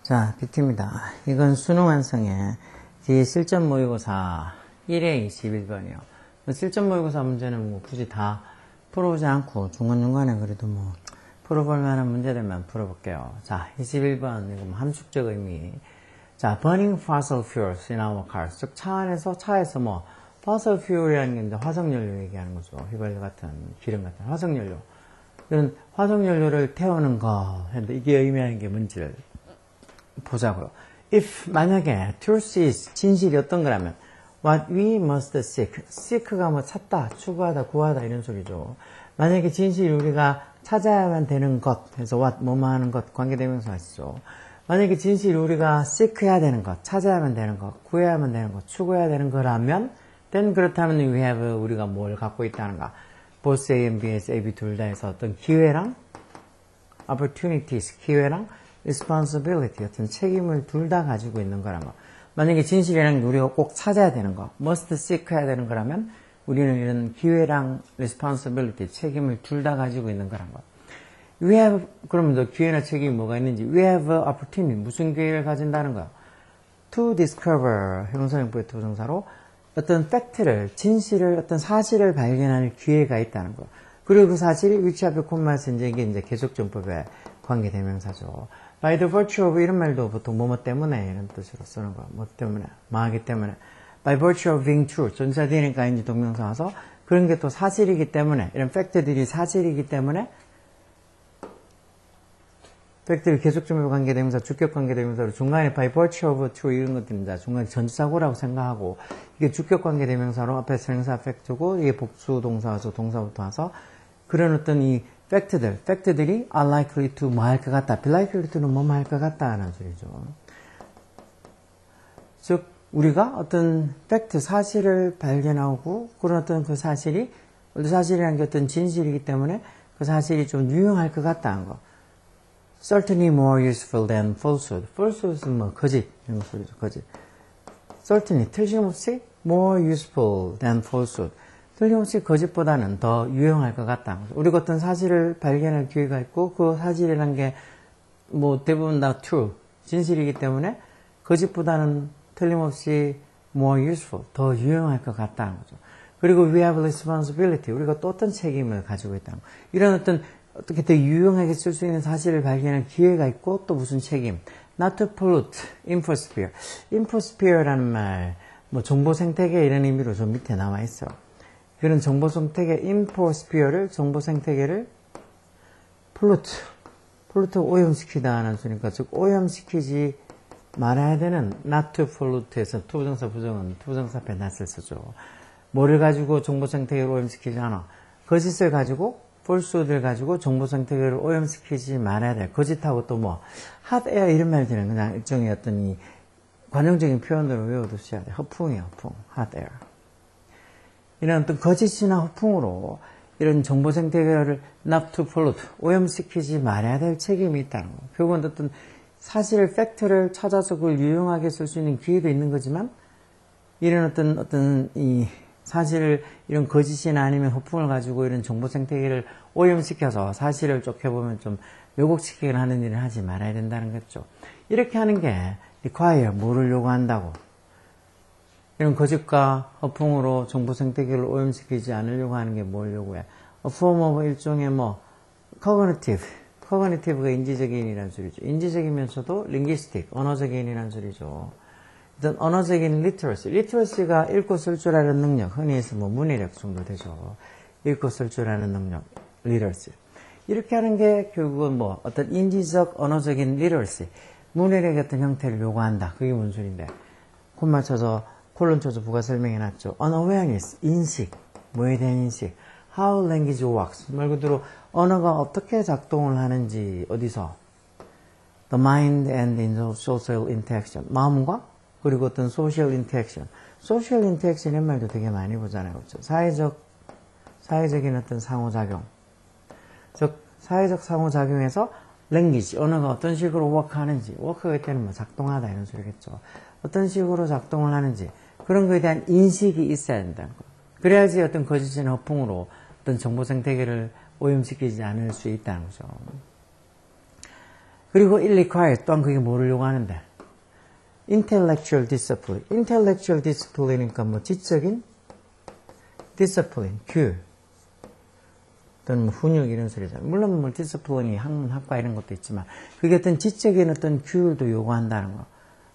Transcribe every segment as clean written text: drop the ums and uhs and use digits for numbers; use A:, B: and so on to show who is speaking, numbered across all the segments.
A: 자, 뷰티입니다. 이건 수능 완성의 뒤에 실전 모의고사 1회 21번이요. 실전 모의고사 문제는 뭐 굳이 다 풀어보지 않고 중간중간에 그래도 뭐 풀어볼 만한 문제들만 풀어볼게요. 자, 21번, 이거 뭐 함축적 의미. 자, burning fossil fuels in our cars. 즉, 차 안에서, 차에서 뭐, fossil fuel이라는 게 이제 화석연료 얘기하는 거죠. 휘발유 같은, 기름 같은 화석연료. 이런 화석연료를 태우는 거. 근데 이게 의미하는 게 뭔지를 보자고요. If 만약에 truth is 진실이 어떤 거라면 what we must seek. seek가 뭐 찾다, 추구하다, 구하다 이런 소리죠. 만약에 진실이 우리가 찾아야만 되는 것, 그래서 what 뭐뭐 하는 것 관계대명사 하시죠. 만약에 진실이 우리가 seek해야 되는 것, 찾아야만 되는 것, 구해야만 되는 것, 추구해야 되는 거라면 then 그렇다면 we have 우리가 뭘 갖고 있다는가. both A and B에서 A, B 둘 다 해서 어떤 기회랑 opportunities, 기회랑 responsibility, 어떤 책임을 둘 다 가지고 있는 거란 거. 만약에 진실이라는 게 우리가 꼭 찾아야 되는 거, must seek 해야 되는 거라면 우리는 이런 기회랑 responsibility, 책임을 둘 다 가지고 있는 거란 거. We have, 그러면 더 기회나 책임이 뭐가 있는지, we have opportunity, 무슨 기회를 가진다는 거야? To discover, 형용사형부의 부정사로 어떤 팩트를, 진실을, 어떤 사실을 발견할 기회가 있다는 거. 그리고 그 사실이 which 앞에 콤마에서 이게 계속정법의 관계대명사죠. By the virtue of 이런 말도 보통 뭐뭐 때문에 이런 뜻으로 쓰는 거야. 뭐 때문에, 뭐하기 때문에. By virtue of being true. 전치사 되니까 이제 동명사 와서 그런 게 또 사실이기 때문에, 이런 팩트들이 사실이기 때문에 팩트를 계속적으로 관계대명사, 주격 관계대명사로 중간에 by virtue of true 이런 것들은 중간에 전치사고라고 생각하고 이게 주격 관계대명사로 앞에서 형사 팩트고 이게 복수 동사 와서 동사부터 와서 그런 어떤 이 팩트들이 are likely to 뭐 할 것 같다. be likely to는 뭐뭐 할 것 같다 하는 소리죠. 즉 우리가 어떤 팩트, 사실을 발견하고 그런 어떤 그 사실이 사실이라는 게 어떤 진실이기 때문에 그 사실이 좀 유용할 것 같다 하는 거. Certainly more useful than falsehood. falsehood은 뭐 거짓 이런 소리죠. 거짓. Certainly 틀림없이 more useful than falsehood. 틀림없이 거짓보다는 더 유용할 것 같다. 우리가 어떤 사실을 발견할 기회가 있고 그 사실이라는 게 뭐 대부분 다 true, 진실이기 때문에 거짓보다는 틀림없이 more useful, 더 유용할 것 같다는 거죠. 그리고 we have responsibility, 우리가 또 어떤 책임을 가지고 있다는 거. 이런 어떤 어떻게 더 유용하게 쓸 수 있는 사실을 발견할 기회가 있고 또 무슨 책임. Not to pollute, infosphere. infosphere라는 말, 뭐 정보 생태계 이런 의미로 좀 밑에 나와 있어. 그런 정보 생태계, infosphere를, 정보 생태계를 pollute, 오염시키다는 소리니까, 즉 오염시키지 말아야 되는 not to pollute에서 투부정사 부정은 투부정사 앞에 낫을 쓰죠. 뭐를 가지고 정보 생태계를 오염시키지 않아. 거짓을 가지고 falsehood를 가지고 정보 생태계를 오염시키지 말아야 돼. 거짓하고 또 뭐 hot air 이런 말들은 그냥 일종의 어떤 이 관용적인 표현으로 외워두셔야 돼. 허풍이에요, 허풍. hot air. 이런 어떤 거짓이나 허풍으로 이런 정보 생태계를 not to pollute, 오염시키지 말아야 될 책임이 있다는 거. 결국은 어떤 사실을, 팩트를 찾아서 그걸 유용하게 쓸 수 있는 기회도 있는 거지만 이런 어떤 이 사실을 이런 거짓이나 아니면 허풍을 가지고 이런 정보 생태계를 오염시켜서 사실을 쫓겨보면 좀 왜곡시키거나 하는 일을 하지 말아야 된다는 거죠. 이렇게 하는 게 require, 뭐를 요구한다고. 이런 거짓과 허풍으로 정보 생태계를 오염시키지 않으려고 하는 게 뭘 요구해? A form of 일종의 뭐 cognitive가 인지적인이라는 소리죠. 인지적이면서도 linguistic, 언어적인이라는 소리죠. 일단 언어적인 literacy가 읽고 쓸 줄 아는 능력, 흔히 해서 뭐 문해력 정도 되죠. 읽고 쓸 줄 아는 능력, literacy. 이렇게 하는 게 결국은 뭐 어떤 인지적 언어적인 literacy, 문해력 같은 형태를 요구한다. 그게 뭔 소리인데? 콤마 쳐서 콜론 쳐서 부가 설명해 놨죠. unawareness, 인식, 뭐에 대한 인식, how language works, 말 그대로 언어가 어떻게 작동을 하는지 어디서? The mind and in social interaction, 마음과 그리고 어떤 social interaction. social interaction이라는 말도 되게 많이 보잖아요. 그렇죠? 사회적인 어떤 상호작용. 즉, 사회적 상호작용에서 language, 언어가 어떤 식으로 work하는지, work가 때는 뭐 작동하다 이런 소리겠죠. 어떤 식으로 작동을 하는지, 그런 거에 대한 인식이 있어야 된다는 거. 그래야지 어떤 거짓이나 허풍으로 어떤 정보 생태계를 오염시키지 않을 수 있다는 거죠. 그리고 require 또한 그게 뭐를 요구하는데? intellectual discipline. intellectual discipline이니까 뭐 지적인 discipline, 규율. 또는 뭐 훈육 이런 소리잖아요. 물론 뭐 discipline이 학과 이런 것도 있지만 그게 어떤 지적인 어떤 규율도 요구한다는 거.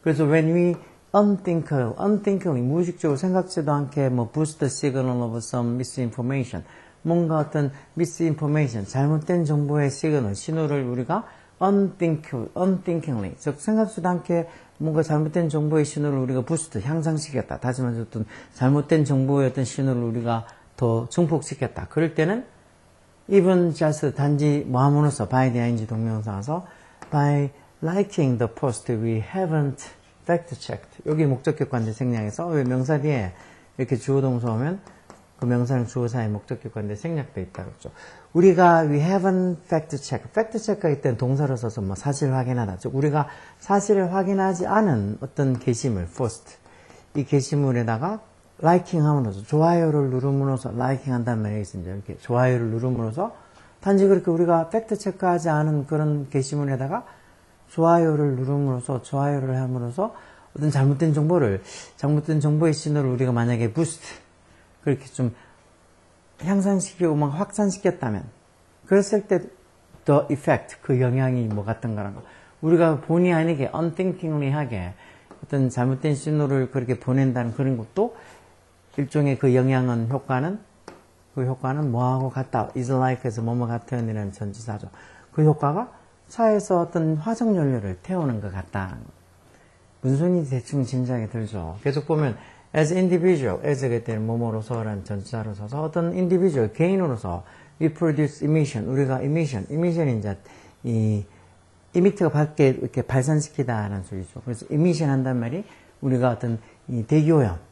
A: 그래서 when we unthinkingly 무의식적으로 생각지도 않게 뭐 boost the signal of some misinformation 뭔가 어떤 misinformation 잘못된 정보의 시그널 신호를 우리가 unthinkingly 즉 생각지도 않게 뭔가 잘못된 정보의 신호를 우리가 부스트 향상시켰다. 다시 말해서 어떤 잘못된 정보의 어떤 신호를 우리가 더 증폭시켰다. 그럴 때는 even just 단지 뭐 함으로써 by the ing 동명사에서 by liking the post we haven't fact checked. 여기 목적격관대 생략해서 왜 명사 뒤에 이렇게 주어 동사 오면 그 명사랑 주어 사이에 목적격관대 생략돼 있다 그랬죠. 우리가 we haven't fact checked. fact check가 이때는 동사로 써서 뭐 사실 확인하다. 즉 우리가 사실을 확인하지 않은 어떤 게시물 post 이 게시물에다가 라이킹 함으로써 좋아요를 누름으로써 라이킹 한다는 말이 있습니다. 이렇게 좋아요를 누름으로써 단지 그렇게 우리가 팩트 체크하지 않은 그런 게시물에다가 좋아요를 누름으로써 좋아요를 함으로써 어떤 잘못된 정보의 신호를 우리가 만약에 부스트 그렇게 좀 향상시키고 막 확산시켰다면 그랬을 때 the effect 그 영향이 뭐 같은 거라는 거 우리가 본의 아니게 unthinkingly 하게 어떤 잘못된 신호를 그렇게 보낸다는 그런 것도 일종의 그 영향은 효과는 뭐하고 같다 is like에서 뭐뭐 같은이라는 전치사죠. 그 효과가 차에서 어떤 화석 연료를 태우는 것 같다. 문선이 대충 진지하게 들죠. 계속 보면 as individual, as가 때는 뭐뭐로서라는 전치사로 써서 어떤 individual, 개인으로서 we produce emission, 우리가 emission이 이제 이 emit가 밖에 이렇게 발산시키다라는 소리죠. 그래서 emission 한단 말이 우리가 어떤 이 대기오염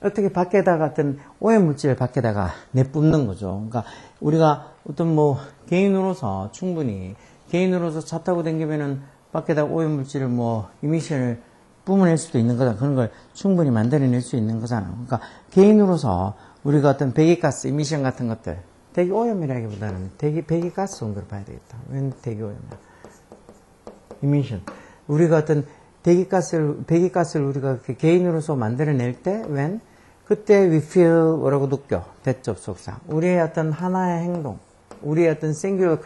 A: 어떻게 밖에다가 어떤 오염물질을 밖에다가 내뿜는 거죠. 그러니까 우리가 어떤 뭐 개인으로서 충분히 개인으로서 차 타고 다니면은 밖에다가 오염물질을 뭐 이미션을 뿜어낼 수도 있는 거다. 그런 걸 충분히 만들어낼 수 있는 거잖아. 그러니까 개인으로서 우리가 어떤 배기가스 이미션 같은 것들 대기 오염이라기보다는 배기가스 정도로 봐야 되겠다. 웬 대기 오염이야? 이미션. 우리가 어떤 배기가스를 우리가 개인으로서 만들어낼 때 when 그때 we feel 뭐라고 느껴 대접속사 우리의 어떤 하나의 행동 우리의 어떤 singular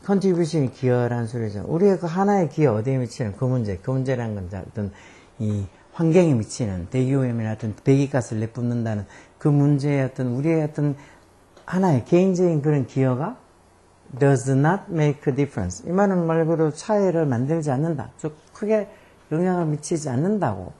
A: contribution이 기여라는 소리죠. 우리의 그 하나의 기여 어디에 미치는 그 문제라는 건 어떤 이 환경에 미치는 대기오염이나 어떤 배기가스를 내뿜는다는 그 문제의 어떤 우리의 어떤 하나의 개인적인 그런 기여가 does not make a difference. 이 말은 말 그대로 차이를 만들지 않는다. 즉 크게 영향을 미치지 않는다고.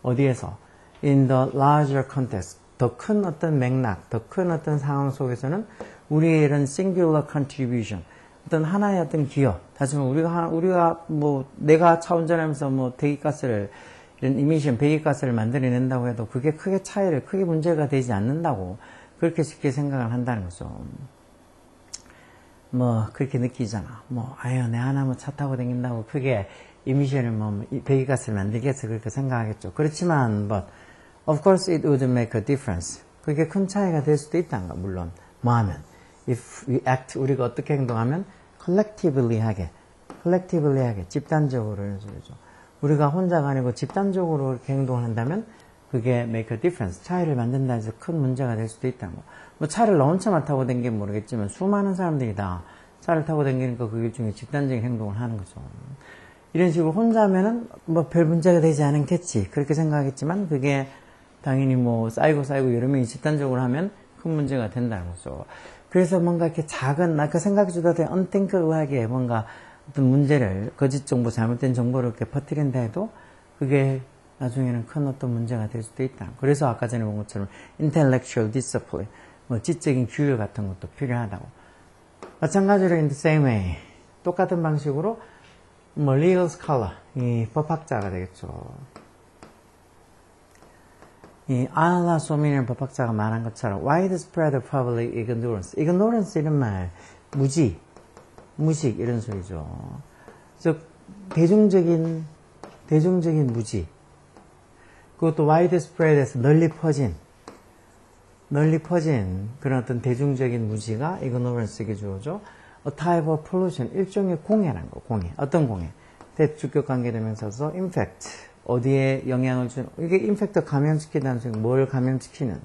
A: 어디에서? In the larger context. 더 큰 어떤 맥락, 더 큰 어떤 상황 속에서는 우리의 이런 singular contribution, 어떤 하나의 어떤 기여. 다시 말하면 우리가 뭐 내가 차 운전하면서 뭐 배기가스를 이런 이미션 배기가스를 만들어낸다고 해도 그게 크게 문제가 되지 않는다고 그렇게 쉽게 생각을 한다는 거죠. 뭐 그렇게 느끼잖아. 내 하나 뭐 차 타고 다닌다고 크게 이미션을 배기가스를 만들겠어 그렇게 생각하겠죠. 그렇지만 but of course it would make a difference. 그게 큰 차이가 될 수도 있다는 거. 물론 하면 if we act 우리가 어떻게 행동하면 collectively 하게 집단적으로 이런 소리죠. 우리가 혼자가 아니고 집단적으로 이렇게 행동을 한다면 그게 make a difference. 차이를 만든다 해서 큰 문제가 될 수도 있다는 거. 뭐 차를 나 혼자만 타고 다니면 모르겠지만 수많은 사람들이 다 차를 타고 다니니까 그 일종의 집단적인 행동을 하는 거죠. 이런 식으로 혼자 하면은 뭐 별 문제가 되지 않겠지 그렇게 생각하겠지만 그게 당연히 뭐 쌓이고 여러 명이 집단적으로 하면 큰 문제가 된다는 거죠. 그래서 뭔가 이렇게 작은 아까 생각지도 못한 unthinkable하게 뭔가 어떤 문제를 거짓 정보 잘못된 정보를 이렇게 퍼뜨린다 해도 그게 나중에는 큰 어떤 문제가 될 수도 있다. 그래서 아까 전에 본 것처럼 intellectual discipline 뭐 지적인 규율 같은 것도 필요하다고. 마찬가지로 in the same way 똑같은 방식으로 뭐 legal scholar 이 법학자가 되겠죠. 이 알라 소민이라는 법학자가 말한 것처럼 widespread public ignorance 이런 말 무식 이런 소리죠. 즉 대중적인 무지 그것도 widespread에서 널리 퍼진 그런 어떤 대중적인 무지가 ignorance에게 주어져 a type of pollution, 일종의 공해라는 거, 공해. 어떤 공해? 대주격 관계되면서서 infect, 어디에 영향을 주는, 이게 infect 감염시키다는 소리, 뭘 감염시키는?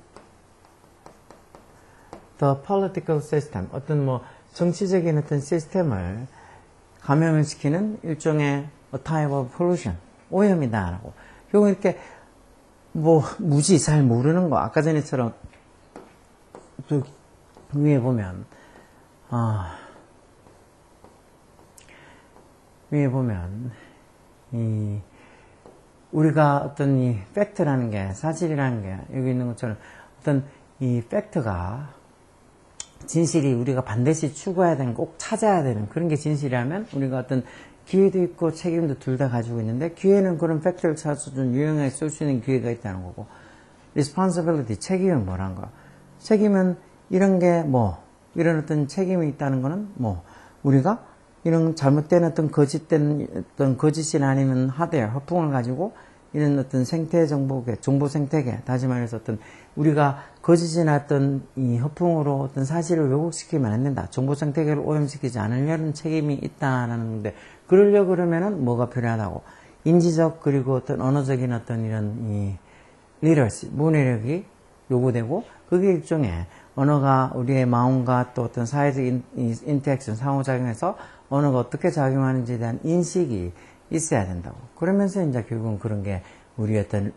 A: The political system, 어떤 뭐 정치적인 어떤 시스템을 감염을 시키는 일종의 a type of pollution, 오염이다라고. 결국 이렇게 뭐 무지 잘 모르는 거, 아까 전에처럼 또 위에 보면 위에 보면 우리가 어떤 이 팩트라는 게, 사실이라는 게 여기 있는 것처럼 어떤 이 팩트가 진실이 우리가 반드시 추구해야 되는, 꼭 찾아야 되는 그런 게 진실이라면 우리가 어떤 기회도 있고 책임도 둘 다 가지고 있는데, 기회는 그런 팩트를 찾아서 좀 유용하게 쓸 수 있는 기회가 있다는 거고, responsibility, 책임은 뭐란 거야? 책임은 이런 게 뭐, 이런 어떤 책임이 있다는 거는 뭐, 우리가 이런 잘못된 어떤 거짓이나 아니면 하드웨어, 허풍을 가지고 이런 어떤 생태 정보계, 정보 생태계, 다시 말해서 어떤 우리가 거짓이나 어떤 이 허풍으로 어떤 사실을 왜곡시키면 안 된다. 정보 생태계를 오염시키지 않으려는 책임이 있다라는 건데, 그러려고 그러면은 뭐가 필요하다고? 인지적 그리고 어떤 언어적인 어떤 이런 이 리더시, 문해력이 요구되고, 그게 일종의 언어가 우리의 마음과 또 어떤 사회적 인터랙션, 상호작용에서 언어가 어떻게 작용하는지에 대한 인식이 있어야 된다고. 그러면서 이제 결국은 그런 게 우리 어떤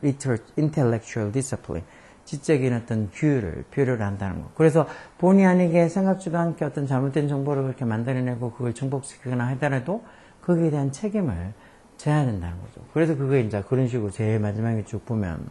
A: intellectual discipline, 지적인 어떤 규율을 필요로 한다는 거. 그래서 본의 아니게 생각지도 않게 어떤 잘못된 정보를 그렇게 만들어내고 그걸 정복시키거나 하더라도 거기에 대한 책임을 져야 된다는 거죠. 그래서 그게 이제 그런 식으로 제일 마지막에 쭉 보면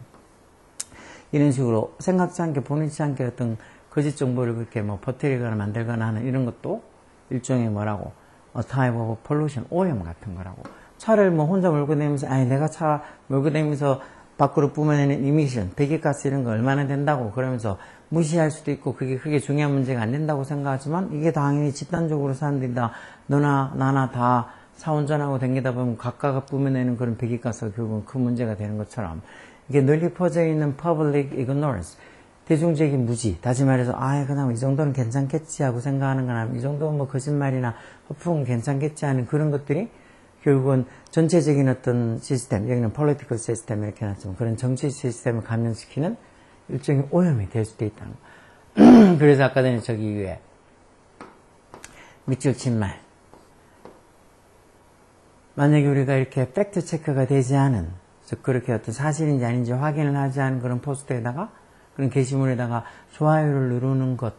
A: 이런 식으로 생각지 않게, 본의치 않게 어떤 거짓 정보를 그렇게 뭐 퍼뜨리거나 만들거나 하는 이런 것도 일종의 뭐라고? a type of pollution, 오염 같은 거라고. 차를 뭐 혼자 몰고 다니면서, 아니, 내가 차 몰고 다니면서 밖으로 뿜어내는 이미션, 배기가스 이런 거 얼마나 된다고 그러면서 무시할 수도 있고, 그게 크게 중요한 문제가 안 된다고 생각하지만, 이게 당연히 집단적으로 사람들이 다, 너나 나나 다 차 운전하고 다니다 보면 각각 뿜어내는 그런 배기가스가 결국은 큰 문제가 되는 것처럼, 이게 널리 퍼져 있는 public ignorance, 대중적인 무지, 다시 말해서 그냥 이 정도는 괜찮겠지 하고 생각하는 거나, 이 정도는 뭐 거짓말이나 허풍은 괜찮겠지 하는 그런 것들이 결국은 전체적인 어떤 시스템, 여기는 political 시스템 이렇게 해놨지만 그런 정치 시스템을 감염시키는 일종의 오염이 될 수도 있다는 거. 그래서 아까 전에 저기 위에 밑줄 친 말, 만약에 우리가 이렇게 팩트 체크가 되지 않은, 즉 그렇게 어떤 사실인지 아닌지 확인을 하지 않은 그런 포스트에다가, 그런 게시물에다가 좋아요를 누르는 것,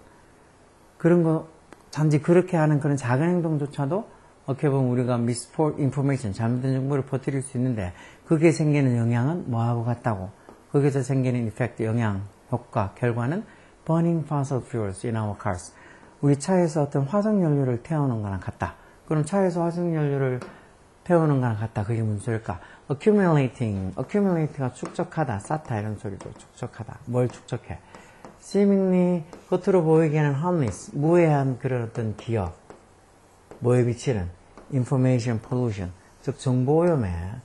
A: 그런 거 단지 그렇게 하는 그런 작은 행동조차도 어떻게 보면 우리가 misinformation, 잘못된 정보를 퍼뜨릴 수 있는데, 그게 생기는 영향은 뭐하고 같다고? 거기서 생기는 effect, 영향, 효과, 결과는 burning fossil fuels in our cars. 우리 차에서 어떤 화석연료를 태우는 거랑 같다. 그럼 차에서 화석연료를 태우는 거랑 같다. 그게 무슨 소리일까? accumulate가 축적하다, 쌓다 이런 소리고, 축적하다. 뭘 축적해? seemingly 겉으로 보이기에는 harmless, 무해한 그런 어떤 기업, 뭐에 비치는 information pollution, 즉 정보 오염에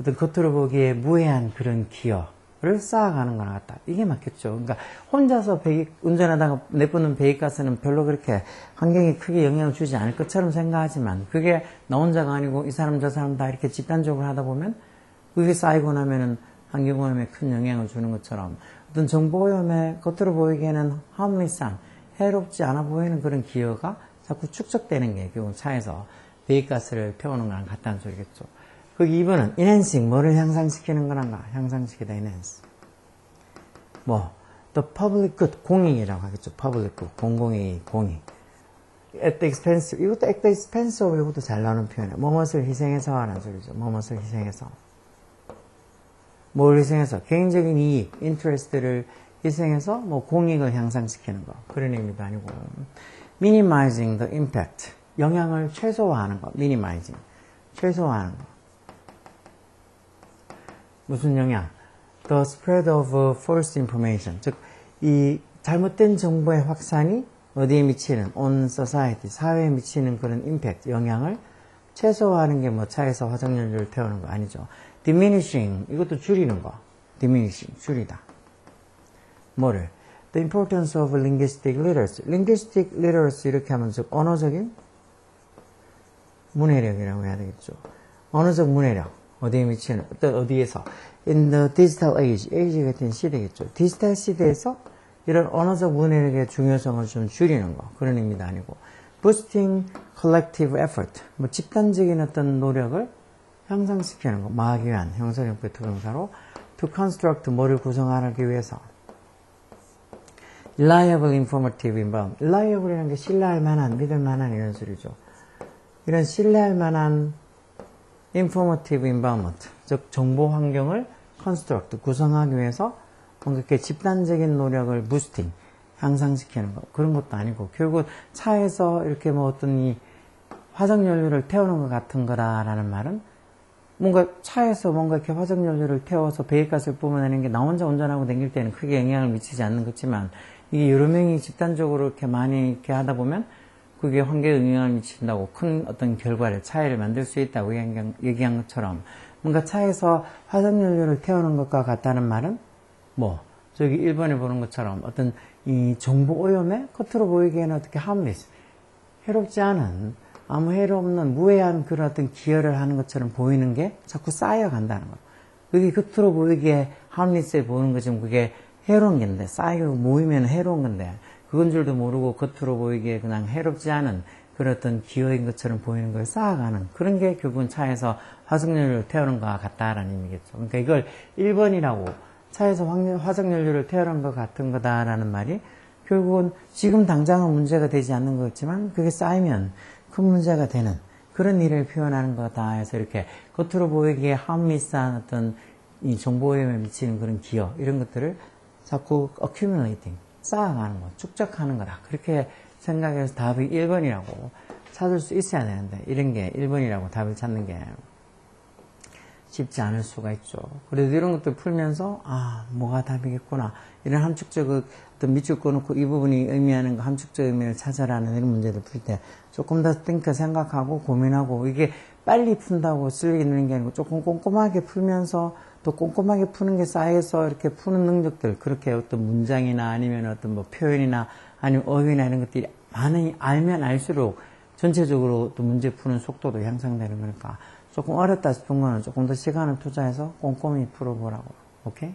A: 어떤 겉으로 보기에 무해한 그런 기여를 쌓아가는 거나 같다. 이게 맞겠죠. 그러니까 혼자서 운전하다가 내뿜는 배기가스는 별로 그렇게 환경에 크게 영향을 주지 않을 것처럼 생각하지만, 그게 나 혼자가 아니고 이 사람 저 사람 다 이렇게 집단적으로 하다 보면 그게 쌓이고 나면은 환경오염에 큰 영향을 주는 것처럼, 어떤 정보오염에 겉으로 보이기에는 harmless한, 해롭지 않아 보이는 그런 기여가 자꾸 축적되는 게 결국 차에서 배기가스를 태우는 거랑 같다는 소리겠죠. 그 2번은 enhancing, 뭐를 향상시키는 거란가? 향상시키다, enhance. the public good, 공익이라고 하겠죠. public good, 공공의 공익. at the expense, 이것도 at the expense of, 이것도 잘 나오는 표현이에요. 뭐뭇을 희생해서 하는 소리죠. 뭐뭇을 희생해서. 뭘 희생해서? 개인적인 이익, interest를 희생해서 뭐 공익을 향상시키는 거. 그런 의미도 아니고. minimizing the impact, 영향을 최소화하는 거. minimizing, 최소화하는 거. 무슨 영향? The spread of false information, 즉 이 잘못된 정보의 확산이 어디에 미치는, on society, 사회에 미치는 그런 impact, 영향을 최소화하는 게 뭐 차에서 화석연료를 태우는 거 아니죠. diminishing, 이것도 줄이는 거. diminishing, 줄이다. 뭐를? The importance of linguistic literacy. linguistic literacy 이렇게 하면 즉 언어적인 문해력이라고 해야 되겠죠. 언어적 문해력. 어디에 미치는, 어디에서. In the digital age. age가 된 시대겠죠. 디지털 시대에서 이런 언어적 문해력의 중요성을 좀 줄이는 거. 그런 의미도 아니고. boosting collective effort. 뭐 집단적인 어떤 노력을 향상시키는 거. 마귀한 형사형표 투명사로 to construct 뭐를 구성하기 위해서. reliable informative environment. reliable이라는 게 신뢰할 만한, 믿을 만한 이런 소리죠. 이런 신뢰할 만한 informative environment, 즉 정보 환경을 construct, 구성하기 위해서 뭔가 이렇게 집단적인 노력을 boosting, 향상시키는 거. 그런 것도 아니고 결국 차에서 이렇게 뭐 어떤 이 화석연료를 태우는 것 같은 거다라는 말은 뭔가 차에서 뭔가 이렇게 화석연료를 태워서 배기가스를 뿜어내는 게 나 혼자 운전하고 다닐 때는 크게 영향을 미치지 않는 거지만 이게 여러 명이 집단적으로 이렇게 많이 이렇게 하다 보면 그게 환경에 영향을 미친다고 큰 어떤 결과를, 차이를 만들 수 있다고 얘기한 것처럼 뭔가 차에서 화석연료를 태우는 것과 같다는 말은 뭐 저기 1번에 보는 것처럼 어떤 이 정보 오염에 겉으로 보이기에는 어떻게 harmless, 해롭지 않은 아무 해로 없는 무해한 그런 어떤 기여를 하는 것처럼 보이는 게 자꾸 쌓여간다는 거예요. 그게 겉으로 보이기에 harmless해 보이는 거지만 그게 해로운 건데 쌓이고 모이면 해로운 건데 그건 줄도 모르고 겉으로 보이기에 그냥 해롭지 않은 그런 어떤 기여인 것처럼 보이는 걸 쌓아가는 그런 게 결국은 차에서 화석연료를 태우는 것과 같다라는 의미겠죠. 그러니까 이걸 1번이라고 차에서 화석연료를 태우는 것 같은 거다라는 말이 결국은 지금 당장은 문제가 되지 않는 것 같지만 그게 쌓이면 큰 문제가 되는 그런 일을 표현하는 거다 해서 이렇게 겉으로 보이기에 harmless한 어떤 이 정보오염에 미치는 그런 기여 이런 것들을 자꾸 accumulating 쌓아가는 거, 축적하는 거다. 그렇게 생각해서 답이 1번이라고 찾을 수 있어야 되는데 이런 게 1번이라고 답을 찾는 게 쉽지 않을 수가 있죠. 그래도 이런 것들 풀면서 뭐가 답이겠구나. 이런 함축적 어떤 밑줄 꺼놓고 이 부분이 의미하는 거 함축적 의미를 찾아라는 이런 문제들 풀 때 조금 더 생각하고 고민하고 이게 빨리 푼다고 쓸리는 게 아니고 조금 꼼꼼하게 풀면서 또 꼼꼼하게 푸는 게 쌓여서 이렇게 푸는 능력들, 그렇게 어떤 문장이나 아니면 어떤 뭐 표현이나 아니면 어휘나 이런 것들이 많이 알면 알수록 전체적으로 또 문제 푸는 속도도 향상되는 거니까 조금 어렵다 싶은 거는 조금 더 시간을 투자해서 꼼꼼히 풀어보라고. 오케이?